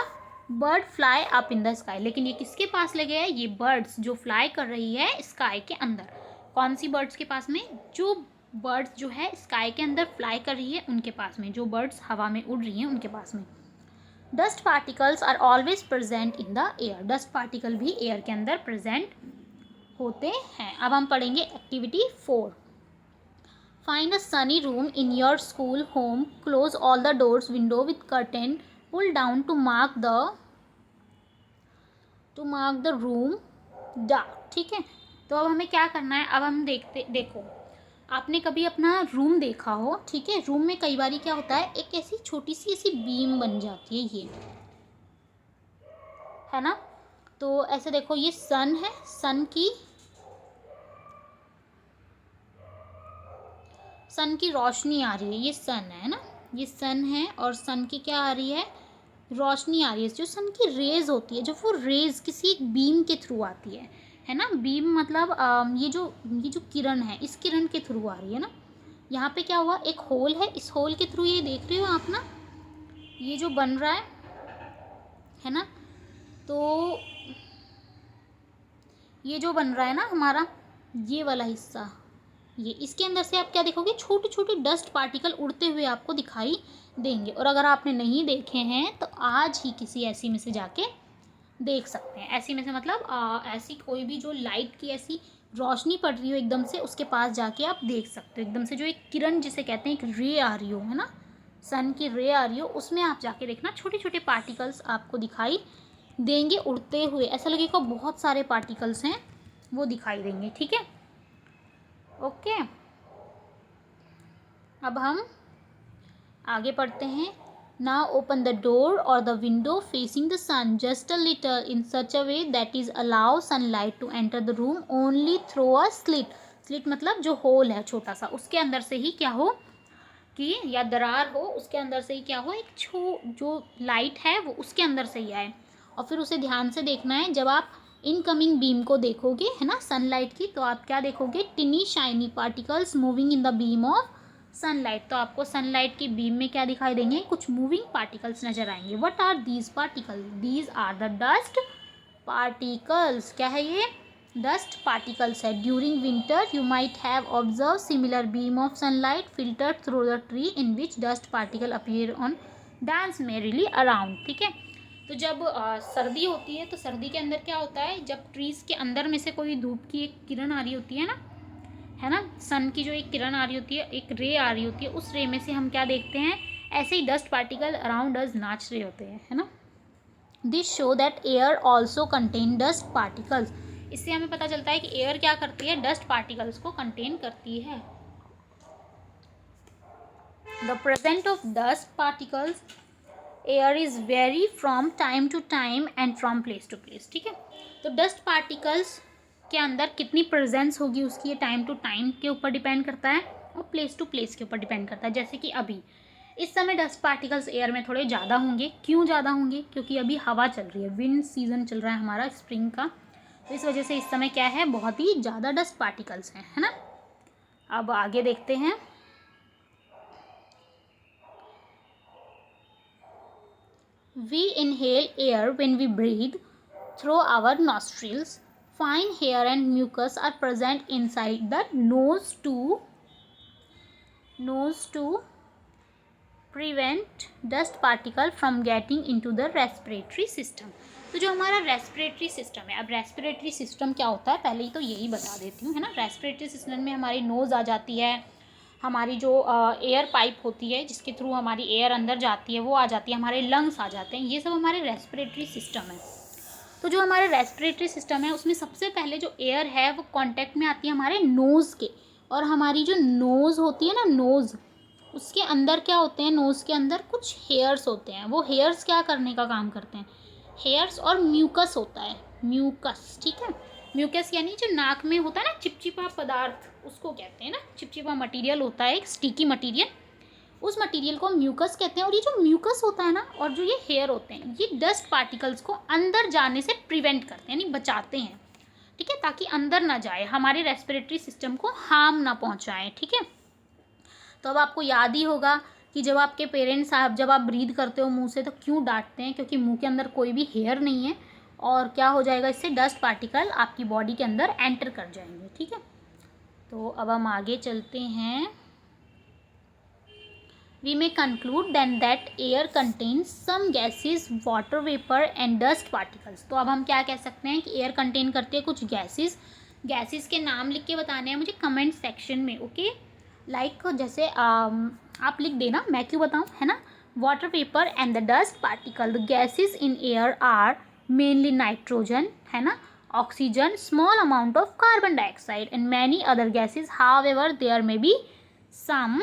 bird fly up in the sky. लेकिन ये किसके पास लगे हैं, ये बर्ड्स जो फ्लाई कर रही है स्काई के अंदर। कौन सी बर्ड्स के पास में, जो बर्ड्स जो है स्काई के अंदर फ्लाई कर रही है उनके पास में, जो बर्ड्स हवा में उड़ रही हैं उनके पास में। Dust particles are always present in the air. Dust particle भी एयर के अंदर प्रेजेंट होते हैं। अब हम पढ़ेंगे activity 4। Find a sunny room in your school home, close all the doors window with curtain, pull down to mark the room dark. ठीक है, तो अब हमें क्या करना है, अब हम देखो आपने कभी अपना रूम देखा हो, ठीक है, रूम में कई बार क्या होता है, एक ऐसी छोटी सी ऐसी बीम बन जाती है, ये है ना। तो ऐसे देखो, ये सन है, सन की रोशनी आ रही है, ये सन है ना, ये सन है, और सन की क्या आ रही है, रोशनी आ रही है। जो सन की रेज होती है, जब वो रेज किसी एक बीम के थ्रू आती है ना, बीम मतलब ये जो किरण है, इस किरण के थ्रू आ रही है ना। यहाँ पे क्या हुआ, एक होल है, इस होल के थ्रू ये देख रहे हो आप ना, ये जो बन रहा है ना, तो ये जो बन रहा है ना हमारा, ये वाला हिस्सा, ये इसके अंदर से आप क्या देखोगे, छोटे छोटे डस्ट पार्टिकल उड़ते हुए आपको दिखाई देंगे। और अगर आपने नहीं देखे हैं तो आज ही किसी ऐसी में से जाके देख सकते हैं। ऐसी में से मतलब ऐसी कोई भी जो लाइट की ऐसी रोशनी पड़ रही हो एकदम से, उसके पास जाके आप देख सकते हो। एकदम से जो एक किरण जिसे कहते हैं, एक रे आ रही हो, है ना, सन की रे आ रही हो, उसमें आप जाके देखना छोटे छोटे पार्टिकल्स आपको दिखाई देंगे उड़ते हुए। ऐसा लगेगा बहुत सारे पार्टिकल्स हैं, वो दिखाई देंगे। ठीक है, ओके। अब हम आगे पढ़ते हैं। Now open the door or the window facing the sun just a little in such a way that is allow sunlight to enter the room only through a slit. Slit मतलब जो whole है छोटा सा, उसके अंदर से ही क्या हो कि, या दरार हो, उसके अंदर से ही क्या हो, एक जो लाइट है वो उसके अंदर से ही आए। और फिर उसे ध्यान से देखना है। जब आप इनकमिंग बीम को देखोगे, है ना, सनलाइट की, तो आप क्या देखोगे, टिनी shiny particles moving in the beam of sunlight. तो आपको सनलाइट की बीम में क्या दिखाई देंगे, कुछ मूविंग पार्टिकल्स नजर आएंगे। What are these particle, these are the dust particles. क्या है ये, डस्ट पार्टिकल्स है। During winter you might have observe similar beam of sunlight filtered through the tree in which dust particle appear on dance merrily around. ठीक है, तो जब सर्दी होती है, तो सर्दी के अंदर क्या होता है, जब ट्रीज़ के अंदर में से कोई धूप की एक किरण आ रही होती है ना, सन की जो एक किरण आ रही होती है, एक रे आ रही होती है, उस रे में से हम क्या देखते हैं, ऐसे ही डस्ट पार्टिकल अराउंड अस नाच रहे होते हैं, है ना। This show that air also contain dust particles. इससे हमें पता चलता है कि एयर क्या करती है, डस्ट पार्टिकल्स को कंटेन करती है। The present of dust particles air is vary from time to time and from place to place. ठीक है, तो डस्ट पार्टिकल्स के अंदर कितनी प्रेजेंस होगी उसकी, ये टाइम टू टाइम के ऊपर डिपेंड करता है और प्लेस टू प्लेस के ऊपर डिपेंड करता है। जैसे कि अभी इस समय डस्ट पार्टिकल्स एयर में थोड़े ज़्यादा होंगे। क्यों ज़्यादा होंगे? क्योंकि अभी हवा चल रही है, विंड सीजन चल रहा है हमारा स्प्रिंग का, तो इस वजह से इस समय क्या है, बहुत ही ज़्यादा डस्ट पार्टिकल्स हैं, है ना। अब आगे देखते हैं। We inhale air when we breathe through our nostrils. Fine hair and mucus are present inside the nose to prevent dust particle from getting into the respiratory system. तो जो हमारा रेस्पिरेटरी सिस्टम है, अब रेस्पिरेटरी सिस्टम क्या होता है पहले ही तो यही बता देती हूँ, है ना। रेस्पिरेटरी सिस्टम में हमारी नोज़ आ जाती है, हमारी जो एयर पाइप होती है जिसके थ्रू हमारी एयर अंदर जाती है वो आ जाती है, हमारे लंग्स आ जाते हैं, ये सब हमारे रेस्पिरेटरी सिस्टम है। तो जो हमारा रेस्पिरेटरी सिस्टम है उसमें सबसे पहले जो एयर है वो कांटेक्ट में आती है हमारे नोज़ के, और हमारी जो नोज़ होती है ना, नोज़, उसके अंदर क्या होते हैं, नोज़ के अंदर कुछ हेयर्स होते हैं। वो हेयर्स क्या करने का काम करते हैं, हेयर्स और म्यूकस होता है, म्यूकस, ठीक है। म्यूकस यानी जो नाक में होता है ना चिपचिपा पदार्थ, उसको कहते हैं ना, चिपचिपा मटेरियल होता है एक स्टिकी मटेरियल, उस मटेरियल को म्यूकस कहते हैं। और ये जो म्यूकस होता है ना और जो ये हेयर होते हैं, ये डस्ट पार्टिकल्स को अंदर जाने से प्रिवेंट करते हैं, यानी बचाते हैं, ठीक है, ताकि अंदर ना जाए, हमारे रेस्पिरेटरी सिस्टम को हार्म ना पहुंचाए, ठीक है। तो अब आपको याद ही होगा कि जब आपके पेरेंट्स जब आप ब्रीद करते हो मुंह से तो क्यों डांटते हैं, क्योंकि मुंह के अंदर कोई भी हेयर नहीं है, और क्या हो जाएगा, इससे डस्ट पार्टिकल आपकी बॉडी के अंदर एंटर कर जाएंगे, ठीक है। तो अब हम आगे चलते हैं। We may conclude then that air contains some gases, water vapor and dust particles. तो अब हम क्या कह सकते हैं कि एयर कंटेन करती है कुछ गैसेस। गैसेस के नाम लिख के बताने हैं मुझे कमेंट सेक्शन में, ओके। लाइक जैसे आप लिख देना, मैं क्यों बताऊँ, है ना। Water vapour and the dust particle, the gases in air are mainly nitrogen, है ना, oxygen, small amount of carbon dioxide and many other gases. However there may be some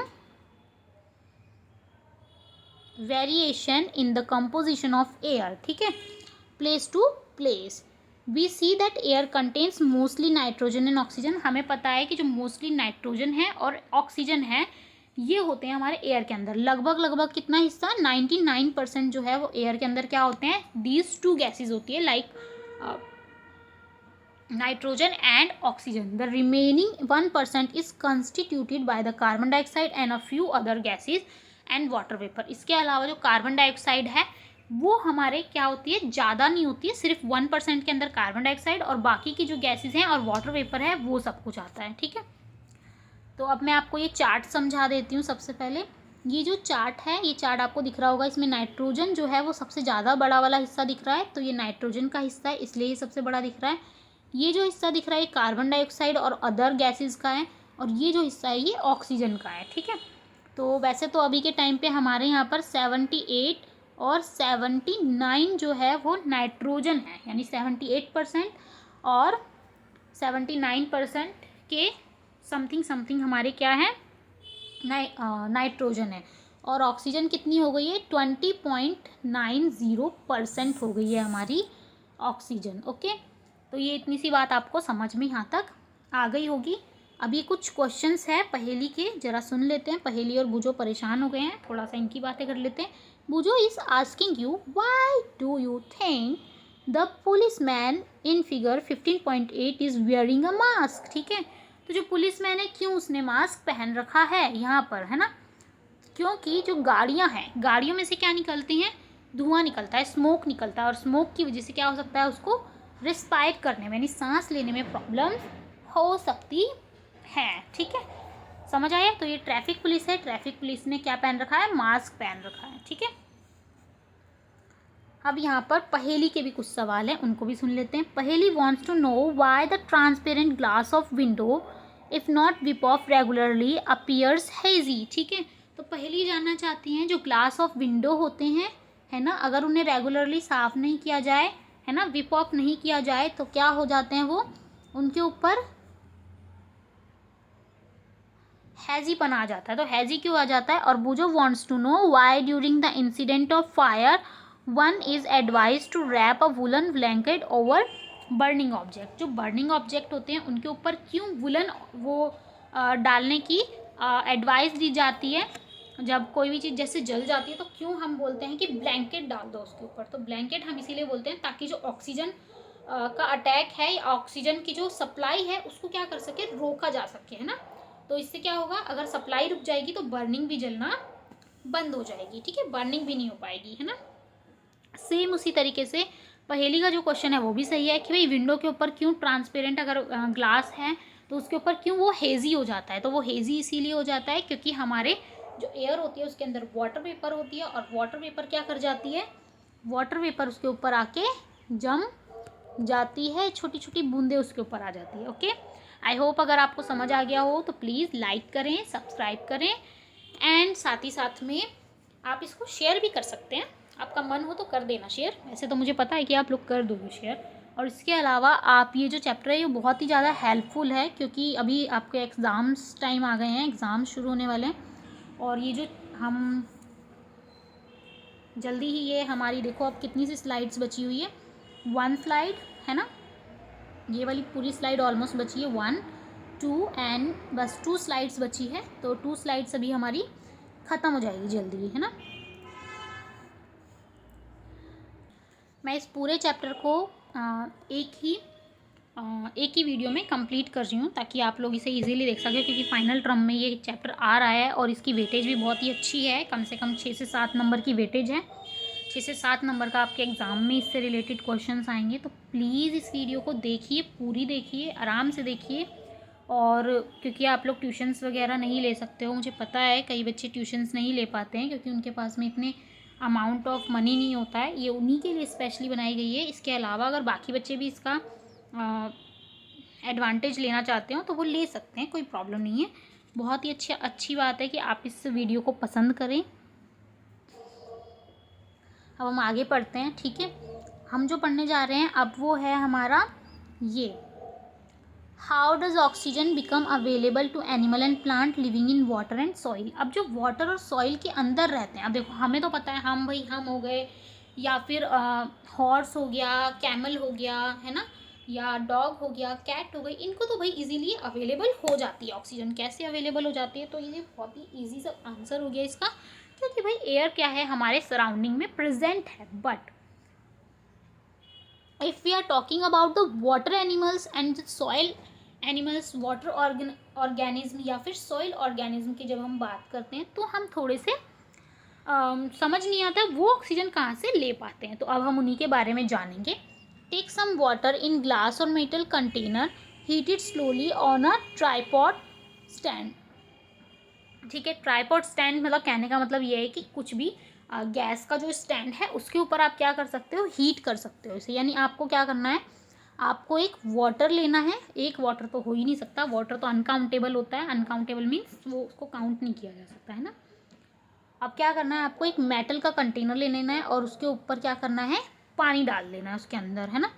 variation in the composition of air, ठीक है, place to place. We see that air contains mostly nitrogen and oxygen. हमें पता है कि जो mostly nitrogen है और oxygen है ये होते हैं हमारे एयर के अंदर। लगभग कितना हिस्सा, 99% जो है वो एयर के अंदर क्या होते हैं, दीज टू गैसेज होती है, like nitrogen and oxygen. The remaining 1% is constituted by the carbon dioxide and a few other gases and water vapour. इसके अलावा जो कार्बन डाइऑक्साइड है वो हमारे क्या होती है, ज़्यादा नहीं होती है, सिर्फ 1% के अंदर कार्बन डाइऑक्साइड, और बाकी की जो गैसेज हैं और वाटर वेपर है वो सब कुछ आता है, ठीक है। तो अब मैं आपको ये चार्ट समझा देती हूँ। सबसे पहले ये जो चार्ट है, ये चार्ट आपको दिख रहा होगा, इसमें नाइट्रोजन जो है वो सबसे ज़्यादा बड़ा वाला हिस्सा दिख रहा है, तो ये नाइट्रोजन का हिस्सा है इसलिए ये सबसे बड़ा दिख रहा है। ये जो हिस्सा दिख रहा है ये कार्बन डाइऑक्साइड और अदर गैसेज का है, और ये जो हिस्सा है ये ऑक्सीजन का है, ठीक है। तो वैसे तो अभी के टाइम पे हमारे यहाँ पर 78 और 79 जो है वो नाइट्रोजन है, यानी 78% और 79% के समथिंग हमारे क्या है, नाइट्रोजन है। और ऑक्सीजन कितनी हो गई है, 20.90% हो गई है हमारी ऑक्सीजन, ओके। तो ये इतनी सी बात आपको समझ में यहाँ तक आ गई होगी। अभी कुछ क्वेश्चंस है पहेली के, जरा सुन लेते हैं। पहेली और बूझो परेशान हो गए हैं, थोड़ा सा इनकी बातें कर लेते हैं। Boojho is asking you why do you think the policeman in figure 15.8 is wearing a mask, ठीक है। तो जो पुलिसमैन है क्यों उसने मास्क पहन रखा है यहाँ पर, है ना। क्योंकि जो गाड़ियाँ हैं, गाड़ियों में से क्या निकलती हैं, धुआं निकलता है, स्मोक निकलता है, और स्मोक की वजह से क्या हो सकता है, उसको रिस्पायर करने में यानी सांस लेने में प्रॉब्लम हो सकती है, ठीक है, समझ आया। तो ये ट्रैफिक पुलिस है, ट्रैफिक पुलिस ने क्या पहन रखा है, मास्क पहन रखा है, ठीक है। अब यहाँ पर पहेली के भी कुछ सवाल हैं, उनको भी सुन लेते हैं। Paheli wants to know why the transparent glass of window if not wipe off regularly appears hazy, ठीक है। तो पहेली जानना चाहती हैं जो ग्लास ऑफ विंडो होते हैं, है ना, अगर उन्हें रेगुलरली साफ़ नहीं किया जाए, है ना, विप ऑफ नहीं किया जाए तो क्या हो जाते हैं वो, उनके ऊपर हैजीपन आ जाता है। तो हैजी क्यों आ जाता है। और Boojho wants to know why during the incident of fire one is advise to wrap a woollen blanket over burning object. जो बर्निंग ऑब्जेक्ट होते हैं उनके ऊपर क्यों वुलन वो डालने की एडवाइस दी जाती है, जब कोई भी चीज़ जैसे जल जाती है तो क्यों हम बोलते हैं कि ब्लैंकेट डाल दो उसके ऊपर, तो ब्लैंकेट हम इसीलिए बोलते हैं ताकि जो ऑक्सीजन का अटैक है या ऑक्सीजन की जो सप्लाई है उसको क्या कर सके, रोका जा सके, है ना। तो इससे क्या होगा, अगर सप्लाई रुक जाएगी तो बर्निंग भी जलना बंद हो जाएगी, ठीक है, बर्निंग भी नहीं हो पाएगी, है ना। सेम उसी तरीके से पहेली का जो क्वेश्चन है वो भी सही है कि भाई विंडो के ऊपर क्यों ट्रांसपेरेंट अगर ग्लास है तो उसके ऊपर क्यों वो हेज़ी हो जाता है, तो वो हेज़ी इसीलिए हो जाता है क्योंकि हमारे जो एयर होती है उसके अंदर वाटर वेपर होती है, और वाटर वेपर क्या कर जाती है, वाटर वेपर उसके ऊपर आके जम जाती है, छोटी छोटी बूंदें उसके ऊपर आ जाती है। ओके, आई होप अगर आपको समझ आ गया हो तो प्लीज़ लाइक करें, सब्सक्राइब करें, एंड साथ ही साथ में आप इसको शेयर भी कर सकते हैं, आपका मन हो तो कर देना शेयर, वैसे तो मुझे पता है कि आप लोग कर दोगे शेयर। और इसके अलावा आप ये जो चैप्टर है ये बहुत ही ज़्यादा हेल्पफुल है क्योंकि अभी आपके एग्ज़ाम्स टाइम आ गए हैं, एग्ज़ाम्स शुरू होने वाले हैं, और ये जो हम जल्दी ही ये हमारी देखो अब कितनी सी स्लाइड्स बची हुई है, 1 स्लाइड है ना, ये वाली पूरी स्लाइड ऑलमोस्ट बची है, 1 2 एंड बस 2 स्लाइड्स बची है, तो 2 स्लाइड्स अभी हमारी ख़त्म हो जाएगी जल्दी ही, है ना। मैं इस पूरे चैप्टर को एक ही वीडियो में कंप्लीट कर रही हूँ ताकि आप लोग इसे इजीली देख सकें, क्योंकि फाइनल टर्म में ये चैप्टर आ रहा है और इसकी वेटेज भी बहुत ही अच्छी है, कम से कम 6 से 7 नंबर की वेटेज है, 6 से 7 नंबर का आपके एग्ज़ाम में इससे रिलेटेड क्वेश्चंस आएंगे। तो प्लीज़ इस वीडियो को देखिए, पूरी देखिए, आराम से देखिए, और क्योंकि आप लोग ट्यूशन्स वगैरह नहीं ले सकते हो, मुझे पता है कई बच्चे ट्यूशन्स नहीं ले पाते हैं क्योंकि उनके पास में इतने अमाउंट ऑफ मनी नहीं होता है, ये उन्हीं के लिए स्पेशली बनाई गई है। इसके अलावा अगर बाकी बच्चे भी इसका एडवांटेज लेना चाहते हो तो वो ले सकते हैं, कोई प्रॉब्लम नहीं है। बहुत ही अच्छी बात है कि आप इस वीडियो को पसंद करें। अब हम आगे पढ़ते हैं, ठीक है। हम जो पढ़ने जा रहे हैं अब वो है हमारा ये, how does oxygen become available to animal and plant living in water and soil. अब जो वाटर और सॉइल के अंदर रहते हैं, अब देखो हमें तो पता है, हम हो गए या फिर हॉर्स हो गया, कैमल हो गया, है ना, या डॉग हो गया, कैट हो गई, इनको तो भाई इजीली अवेलेबल हो जाती है ऑक्सीजन। कैसे अवेलेबल हो जाती है, तो ये बहुत ही ईजी सा आंसर हो गया इसका, क्योंकि भाई एयर क्या है हमारे सराउंडिंग में प्रेजेंट है। But if we are talking about the water animals and soil animals, water organism या फिर सॉइल ऑर्गेनिज्म की जब हम बात करते हैं तो हम थोड़े से समझ नहीं आता वो ऑक्सीजन कहाँ से ले पाते हैं, तो अब हम उन्हीं के बारे में जानेंगे। Take some water in glass और metal container, heat it slowly on a tripod stand. ठीक है, ट्राईपॉड स्टैंड मतलब कहने का मतलब ये है कि कुछ भी गैस का जो स्टैंड है उसके ऊपर आप क्या कर सकते हो, हीट कर सकते हो इसे। यानी आपको क्या करना है, आपको एक वाटर लेना है, एक वाटर तो हो ही नहीं सकता, वाटर तो अनकाउंटेबल होता है, अनकाउंटेबल मीन्स वो उसको काउंट नहीं किया जा सकता, है ना। अब क्या करना है, आपको एक मेटल का कंटेनर ले लेना है और उसके ऊपर क्या करना है, पानी डाल देना है उसके अंदर, है ना।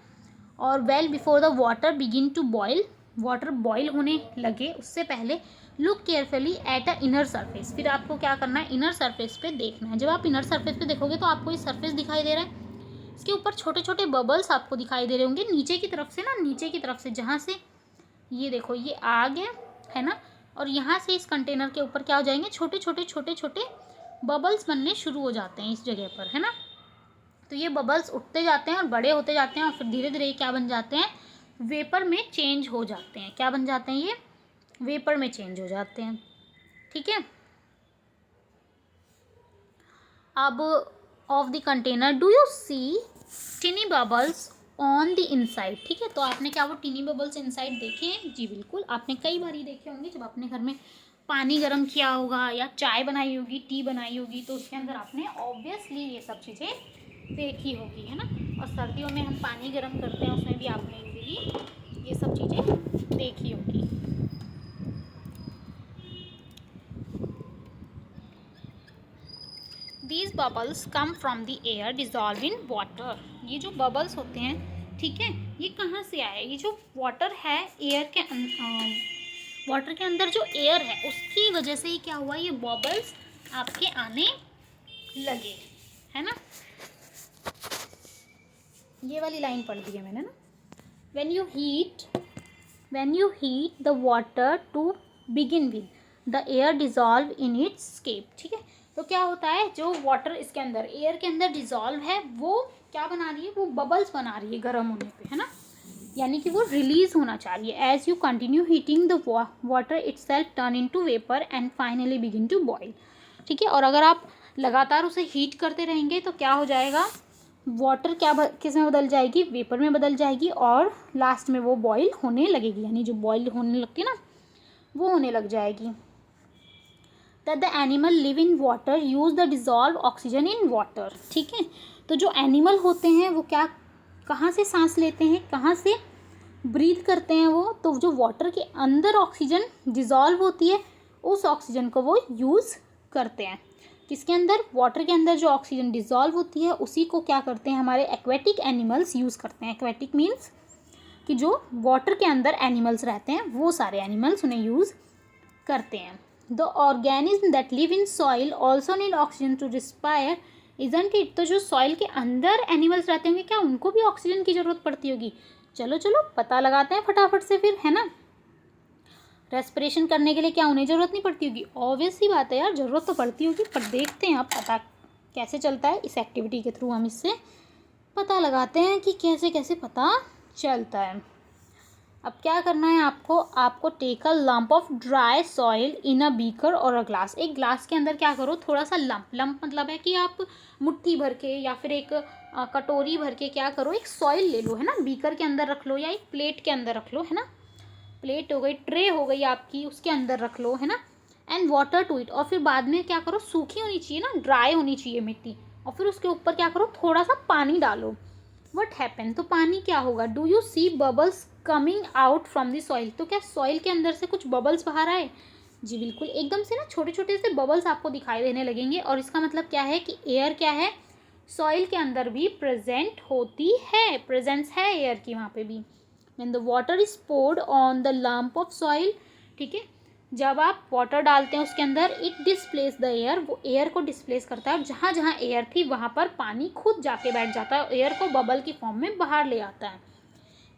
और well before the water begin to boil, water boil होने लगे उससे पहले look carefully at a inner surface. फिर आपको क्या करना है, इनर सरफेस पे देखना है। जब आप इनर सरफेस पे देखोगे तो आपको ये सरफेस दिखाई दे रहा है, इसके ऊपर छोटे छोटे बबल्स आपको दिखाई दे रहे होंगे नीचे की तरफ से ना, नीचे की तरफ से जहाँ से ये देखो ये आ गया है ना, और यहाँ से इस कंटेनर के ऊपर क्या हो जाएंगे, छोटे छोटे बबल्स बनने शुरू हो जाते हैं इस जगह पर, है ना। तो ये बबल्स उठते जाते हैं और बड़े होते जाते हैं और फिर धीरे धीरे क्या बन जाते हैं, वेपर में चेंज हो जाते हैं। क्या बन जाते हैं, ये वेपर में चेंज हो जाते हैं, ठीक है। अब of the container do you see tiny bubbles on the inside. ठीक है, तो आपने क्या वो टिनी बबल्स इनसाइड देखे हैं? जी बिल्कुल, आपने कई बार ही देखे होंगे जब आपने घर में पानी गर्म किया होगा या चाय बनाई होगी, टी बनाई होगी, तो उसके अंदर आपने ऑब्वियसली ये सब चीज़ें देखी होगी, है ना। और सर्दियों में हम पानी गर्म करते हैं उसमें भी आपने इजीली ये सब चीज़ें देखी होगी। These bubbles come from the air dissolved in water। ये जो बबल्स होते हैं, ठीक है, ये कहाँ से आए, ये जो वाटर है, एयर के वाटर के अंदर जो एयर है उसकी वजह से ही क्या हुआ, ये बबल्स आपके आने लगे, है ना। ये वाली लाइन पढ़ दी है मैंने ना, when you heat the water to begin with। The air dissolve in its escape. ठीक है, तो क्या होता है, जो वाटर इसके अंदर एयर के अंदर डिजॉल्व है वो क्या बना रही है, वो बबल्स बना रही है गर्म होने पे, है ना, यानी कि वो रिलीज होना चाहिए। As you continue heating the water itself turn into vapour and finally begin to boil. ठीक है, और अगर आप लगातार उसे हीट करते रहेंगे तो क्या हो जाएगा, वाटर किस में बदल जाएगी, वेपर में बदल जाएगी, और लास्ट में वो बॉईल होने लगेगी, यानी जो बॉईल होने लगती है ना वो होने लग जाएगी। That the animal live in water use the dissolve oxygen in water. ठीक है, तो जो एनिमल होते हैं वो क्या, कहाँ से सांस लेते हैं, कहाँ से ब्रीथ करते हैं वो, तो जो वाटर के अंदर ऑक्सीजन डिजॉल्व होती है उस ऑक्सीजन को वो यूज़ करते हैं। किसके अंदर, वाटर के अंदर जो ऑक्सीजन डिजॉल्व होती है उसी को क्या करते हैं हमारे एक्वेटिक एनिमल्स यूज़ करते हैं। एक्वेटिक मीन्स कि जो वाटर के अंदर एनिमल्स रहते हैं वो सारे एनिमल्स उन्हें यूज़ करते हैं। The organism that live in soil also need oxygen to respire, isn't it. तो जो सॉइल के अंदर एनिमल्स रहते होंगे क्या उनको भी ऑक्सीजन की ज़रूरत पड़ती होगी? चलो चलो पता लगाते हैं फटाफट से फिर, है ना। रेस्पिरेशन करने के लिए क्या उन्हें ज़रूरत नहीं पड़ती होगी? ऑब्वियस सी बात है यार, ज़रूरत तो पड़ती होगी, पर देखते हैं अब पता कैसे चलता है। इस एक्टिविटी के थ्रू हम इससे पता लगाते हैं कि कैसे कैसे पता चलता है। अब क्या करना है आपको take a lump of dry soil in a beaker और अ ग्लास। एक ग्लास के अंदर क्या करो, थोड़ा सा लंप मतलब है कि आप मुट्ठी भर के या फिर एक कटोरी भर के क्या करो, एक सॉइल ले लो, है ना, बीकर के अंदर रख लो या एक प्लेट के अंदर रख लो, है ना, प्लेट हो गई, ट्रे हो गई आपकी, उसके अंदर रख लो, है ना, एंड वाटर टू इट। और फिर बाद में क्या करो, सूखी होनी चाहिए ना, ड्राई होनी चाहिए मिट्टी, और फिर उसके ऊपर क्या करो, थोड़ा सा पानी डालो। वट हैपन, तो पानी क्या होगा, do you see bubbles coming out from the soil. तो क्या सॉइल के अंदर से कुछ बबल्स बाहर आए? जी बिल्कुल, एकदम से ना छोटे छोटे से बबल्स आपको दिखाई देने लगेंगे, और इसका मतलब क्या है कि एयर क्या है, सॉइल के अंदर भी प्रेजेंट होती है, प्रेजेंस है एयर की वहाँ पे भी। When the water is poured on the lump of soil, ठीक है, जब आप वाटर डालते हैं उसके अंदर, इट डिस्प्लेस द एयर, वो एयर को डिस्प्लेस करता है, और जहाँ जहाँ एयर थी वहाँ पर पानी खुद जाके बैठ जाता है, एयर को बबल की फॉर्म में बाहर ले आता है,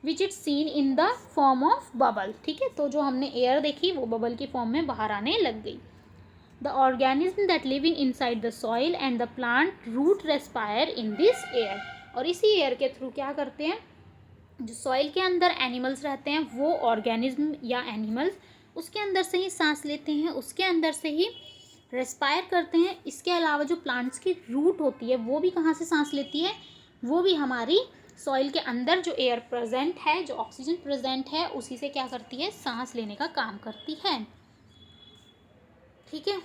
which it seen in the form of bubble. ठीक है, तो जो हमने एयर देखी वो बबल की फॉर्म में बाहर आने लग गई। The organism that live in inside the soil and the plant root respire in this air. और इसी एयर के थ्रू क्या करते हैं, जो सॉइल के अंदर एनिमल्स रहते हैं वो ऑर्गेनिज्म या एनिमल्स उसके अंदर से ही सांस लेते हैं, उसके अंदर से ही रेस्पायर करते हैं। इसके अलावा जो प्लांट्स की रूट होती है वो भी कहाँ से सांस लेती है, वो भी हमारी सॉइल के अंदर जो एयर प्रेजेंट है, जो ऑक्सीजन प्रेजेंट है, उसी से क्या करती है, सांस लेने का काम करती है। ठीक है,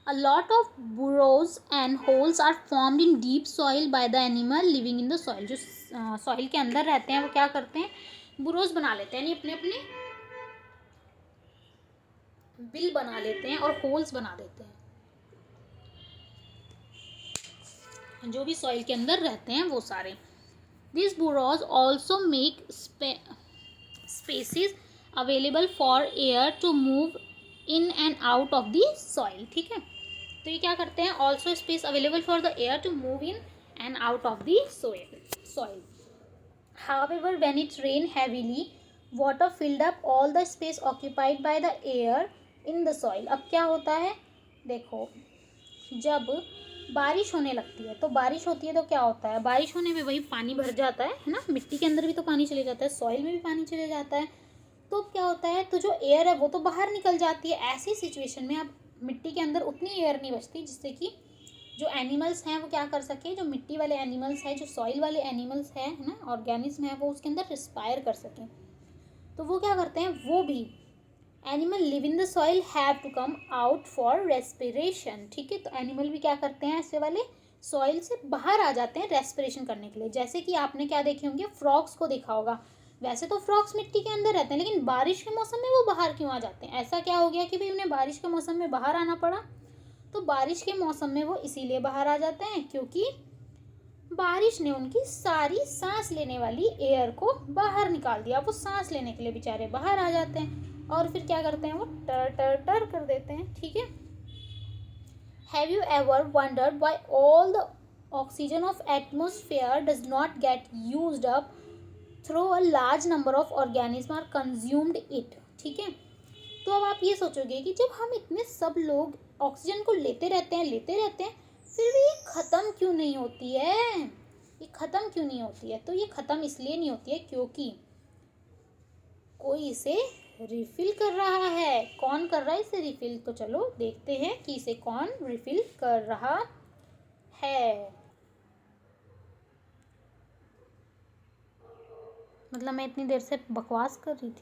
A lot of burrows and holes are formed in deep soil by the animal living in the soil। जो सॉइल के अंदर रहते हैं वो क्या करते हैं, बुरोज बना लेते हैं, यानी अपने अपने बिल बना लेते हैं और होल्स बना देते हैं, जो भी सॉइल के अंदर रहते हैं वो सारे। This burrows also make spaces available for air to move in and out of the soil. ठीक है, तो ये क्या करते हैं, also space available for the air to move in and out of the soil. However, when it rained heavily, water filled up all the space occupied by the air in the soil। अब क्या होता है, देखो, जब बारिश होने लगती है, तो बारिश होती है तो क्या होता है, बारिश होने में वही पानी भर जाता है ना, मिट्टी के अंदर भी तो पानी चले जाता है, सॉइल में भी पानी चले जाता है, तो क्या होता है, तो जो एयर है वो तो बाहर निकल जाती है। ऐसी सिचुएशन में अब मिट्टी के अंदर उतनी एयर नहीं बचती जिससे कि जो एनिमल्स हैं वो क्या कर सके, जो मिट्टी वाले एनिमल्स हैं, जो सॉइल वाले एनिमल्स हैं, है ना, ऑर्गेनिज्म है, वो उसके अंदर रिस्पायर कर सकें। तो वो क्या करते हैं, वो भी animal live in the soil have to come out for respiration. ठीक है, तो एनिमल भी क्या करते हैं, ऐसे वाले सॉइल से बाहर आ जाते हैं रेस्पिरेशन करने के लिए। जैसे कि आपने क्या देखे होंगे, फ्रॉग्स को देखा होगा। वैसे तो फ्रॉग्स मिट्टी के अंदर रहते हैं, लेकिन बारिश के मौसम में वो बाहर क्यों आ जाते हैं? ऐसा क्या हो गया कि भाई उन्हें बारिश के मौसम में बाहर आना पड़ा? तो बारिश के मौसम में वो इसीलिए बाहर आ जाते हैं क्योंकि बारिश ने उनकी सारी सांस लेने वाली एयर को बाहर निकाल दिया। वो सांस लेने के लिए बेचारे बाहर आ जाते हैं, और फिर क्या करते हैं, वो टर टर टर कर देते हैं। ठीक है, have you ever wondered why all the oxygen of atmosphere does not get used up through a large number of organism are consumed it. ठीक है, तो अब आप ये सोचोगे कि जब हम इतने सब लोग ऑक्सीजन को लेते रहते हैं फिर भी ये ख़त्म क्यों नहीं होती है, ये ख़त्म क्यों नहीं होती है? तो ये ख़त्म इसलिए नहीं होती है क्योंकि कोई इसे रिफिल कर रहा है। कौन कर रहा है इसे रिफिल? तो चलो देखते हैं कि इसे कौन रिफिल कर रहा है। मतलब मैं इतनी देर से बकवास कर रही थी।